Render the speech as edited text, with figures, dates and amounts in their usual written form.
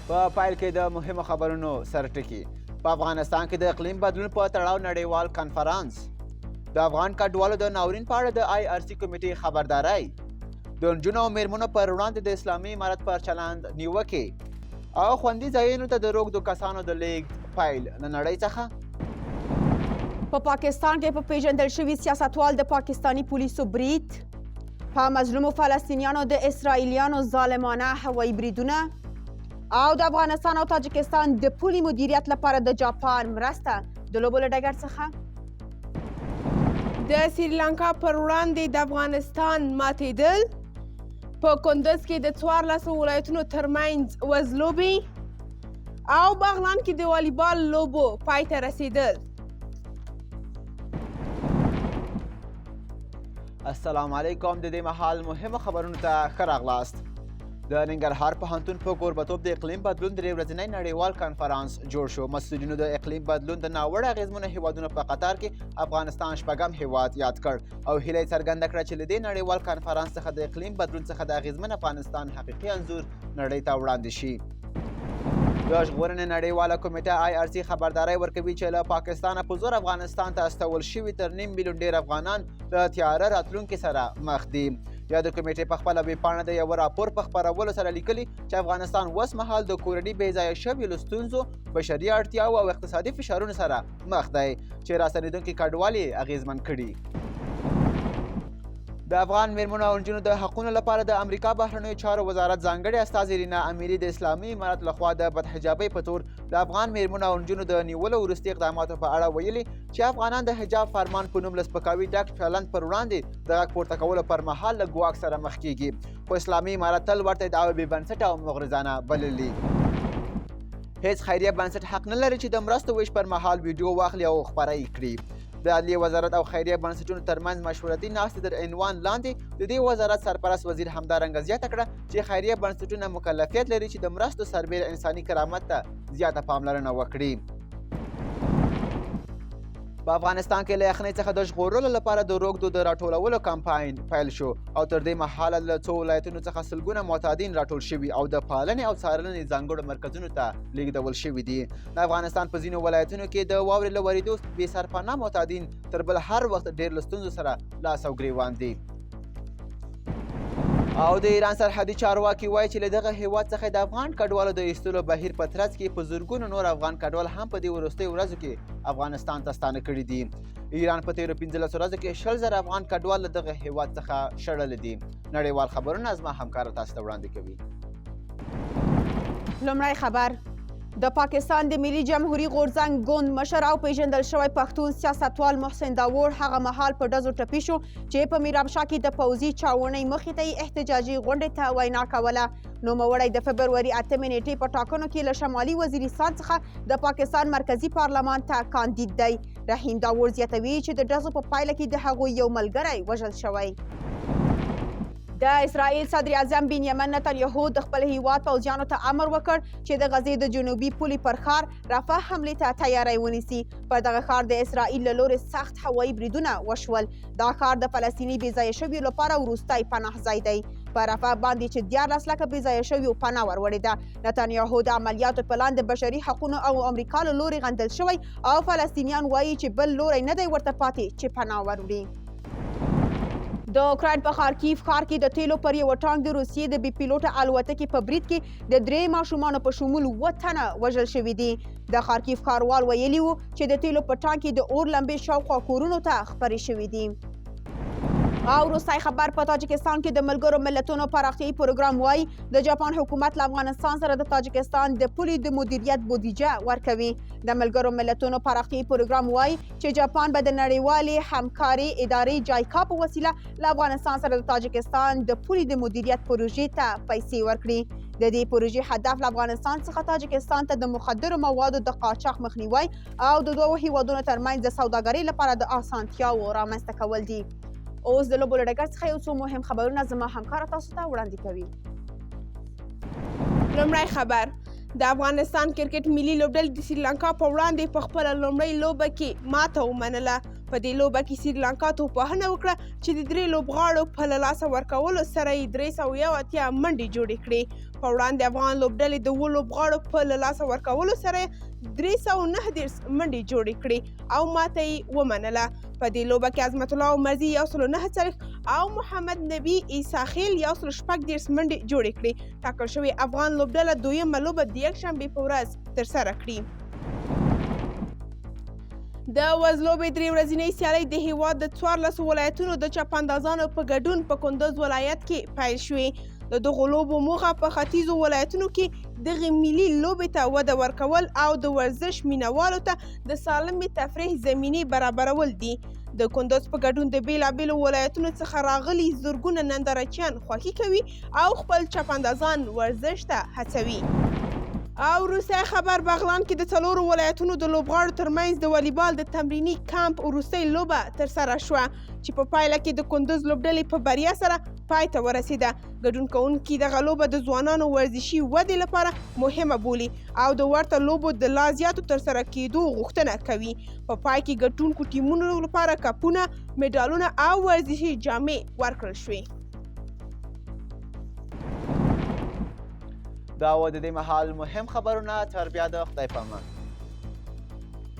په پایل کې د مهمو خبرونو سرټکي. په افغانستان کې د اقلیم بدلون په تړاو نړیوال کنفرانس. د افغان کډوالو د ناورین په اړه د IRC کمیټې خبرداری. د نجونو او میرمنو پر وړاندې د اسلامي امارت پر چلند نیوکې او خوندي ځایونو ته د روږدو کسانو د لیږد پیل له نړۍ څخه. په پاکستان کې په پیژندل شوي سیاستوال د پاکستانی پولیسو برید، په مظلومو فلسطینیانو د اسرائیلیانو ظالمانه هوایي بریدونه او د افغانستان او تاجکستان د پولي مدیریت لپاره د جاپان مرسته. د لوبو له ډګر څخه د سریلانکا پر وړاندې د افغانستان ماتېدل، په کندز کې د 14 ولایتونو ترمنځ وزلوبې او بغلان کې د والیبال لوبو پای ته رسیدل. السلام علیکم. د دې مهال مهمو خبرونو ته ښه راغلاست. د ننګرهار پوهنتون په کوربتوب د اقلیم بدلون درې ورځنی نړیوال کنفرانس جوړ شو. مسؤلینو د اقلیم بدلون د ناوړه اغېزمنو هیوادونو په قطار کې افغانستان شپږم هیواد یاد کړ او هیله یې څرګنده کړه چې له دې نړیوال کنفرانس څخه د اقلیم بدلون څخه د اغېزمن افغانستان حقیقي انځور نړۍ ته وړاندې شي. د ژغورنې نړیواله کمیټه IRC خبرداری ورکوي چې له پاکستانه په زور افغانستان ته استول شوي تر 9 میلیون ډیر افغانان د تیاره راتلونکي سره مخ دي. یا د کمیټې په خپله ویبپاڼه د یوه راپور په خپرولو سره لیکلي چې افغانستان اوس مهال د کورني بې ځایه شویو له ستونزو، بشري اړتیاو او اقتصادي فشارونو سره مخ دی چې راستنېدونکي کډوال یې اغېزمن کړي. د افغان میرمنو او نجونو د حقونو لپاره د امریکا بهرنیو چارو وزارت ځانګړې استازې رینا امیري د اسلامي امارت لخوا د بدحجابۍ په تور د افغان میرمنو او نجونو د نیولو وروستي اقداماتو په اړه ویلي چې افغانان د حجاب فرمان په نوم له سپکاوي ډک چلند پر وړاندې د غږ پورته کولو پر مهال له ګواښ سره مخ کیږي، خو اسلامي امارت تل ورته ادعاوې بې بنسټه او مغرضانه بللي. هیڅ خیریه بنسټ حق نه لري چې د مرستو ویش پر مهال ویډیو واخلي او خپره یې کړي. د عدلیې وزارت او خیریه بنسټونو ترمنځ مشورتي ناستې تر عنوان لاندې د دې وزارت سرپرست وزیر همدارنګه زیاته کړه چې خیریه بنسټونه مکلفیت لري چې د مرستو سربیره انساني کرامت ته زیاته پاملرنه وکړي. په افغانستان کې له یخنۍ څخه د ژغورلو لپاره د روږدو د راټولولو کمپاین پیل شو او تر دې مهاله له څو ولایتونو څخه سلګونه معتادین راټول شوي او د پالنې او څارنې ځانګړو مرکزونو ته لیږدول شوي دي. د افغانستان په ځینو ولایتونو کې د واورې له ورېدو بې سرپناه معتادین تر بل هر وخت ډېر له ستونزو سره لاس او ګریوان دي. او د ایران سرحدي چارواکي وایي چې له دغه هیواد څخه د افغان کډوالو د ایستلو بهیر په ترڅ کې په زرګونو نور افغان کډوال هم په دې وروستیو ورځو کې افغانستان ته ستانه کړي دي. ایران په تیرو 15 ورځو کې 20,000 افغان کډوال له دغه هیواد څخه شړلي دي. نړیوال خبرونه زما همکار تاسو ته وړاندې کوي. لومړی خبر د پاکستان د ملي جمهوریت غورځنګ ګوند مشر او پیژندل شوی پښتون سیاستوال محسن داوړ هغه مهال په ډزو ټپي شو چې په میرابشاه کې د پوځي چاونۍ مخې ته یې احتجاجي غونډې ته وینا کوله. نوموړی د فبروري 8 نیټې په ټاکنو کې له شمالي وزیرستان څخه د پاکستان مرکزي پارلمان ته کاندید دی. رحیم داوړ زیاتوي چې د ډزو په پایله کې د هغوی یو ملګری وژل شوی. د اسرائیل صدر اعظم بنیامین نتنیاهو د خپل هیواد پوځیانو ته امر وکړ چې د غزې د جنوبي پولې پر ښار رفح حملې ته تیاری ونیسي. په دغه ښار د اسرائیل له لورې سخت هوایي بریدونه وشول. دا ښار د فلسطیني بې ځایه شویو لپاره وروستی پناه ځای دی. په رفح باندې چې 14 لکه بې ځایه شویو پناه وروړې ده. نتنیاهو د عملیاتو پلان د بشري حقونو او امریکا له لورې غندل شوی او فلسطینیان وایي چې بل لوری نه دی ورته پاتې چې پناه وروړي. د اوکراین په خارکیف ښار کې د تیلو پر یوه ټانک د روسیې د بې پیلوټه الوتکې په برید کې د 3 ماشومانو په شمول 7 تنه وژل شوي دي. د خارکیف ښاروال ویلي وو چې د تیلو په ټانک کې د اور لمبې شاوخوا کورونو ته خپرې شوي دي. او وروستی خبر په تاجکستان کې د ملګرو ملتونو پراختیایي پروګرام وایي د جاپان حکومت له افغانستان سره د تاجکستان د پولې د مدیریت بودیجه ورکوي. د ملګرو ملتونو پراختیایي پروګرام وایي چې جاپان به د نړیوالې همکارۍ ادارې جایکا په وسیله له افغانستان سره د تاجکستان د پولې د مدیریت پروژې ته پیسې ورکړي. د دې پروژې هدف له افغانستان څخه تاجکستان ته د مخدرو موادو د قاچاق مخنیوی او د دوو هیوادونو ترمنځ د سوداګرۍ لپاره د اسانتیاوو رامنځته کول دي. اوس د لوبو له ډګر څخه یو څو مهم خبرونه زما همکاره تاسو ته وړاندې کوي. لومړی خبر د افغانستان کرکټ ملي لوبډلې د سریلانکا په وړاندې په خپله لومړۍ لوبه کې ماته ومنله. په دې لوبه کې سریلانکا توپوهنه وکړه چې د 3 لوبغاړو په له لاسه ورکولو سره یې 381 منډې جوړې کړې. په وړاندې افغان لوبډلې د 7 لوبغاړو په له لاسه ورکولو سره 339 منډې جوړې کړې او ماته یې ومنله. په دې لوبه کې عظمت الله عمرزي 149 او محمد نبي عیسی خیل 136 منډې جوړې کړې. ټاکل شوې افغان لوبډله دویمه لوبه د یکشنبې په ورځ ترسره کړي. د وزلوبې 3 ورځنۍ سیالۍ د هیواد د 14 ولایتونو د چپاندازانو په ګډون په کندوز ولایت کې پیل شوې. د دغو لوبو موخه په ختیځو ولایتونو کې دغې ملي لوبې ته وده ورکول او د ورزش مینوالو ته د سالمې تفریح زمینې برابرول دي. د کندوز په ګډون د بیلابیلو ولایتونو څخه راغلي زرګونه نندارچیان خوښي کوي او خپل چپاندازان ورزش ته هڅوي. او وروستی خبر بغلان کې د 4 ولایتونو د لوبغاړو ترمنځ د والیبال د تمریني کمپ وروستۍ لوبه ترسره شوه چې په پایله کې د کندوز لوبډلې په بریا سره پای ته ورسېده. ګډون کوونکي دغه لوبه د ځوانانو ورزشي ودې لپاره مهمه بولي او د ورته لوبو د لا زیاتو ترسره کېدو غوښتنه کوي. په پای کې ګټونکو ټیمونو لپاره کپونه، میډالونه او ورزشي جامې ورکړل شوې. دا و د دې مهال مهم خبرونه. تر بیا د خدای په امان.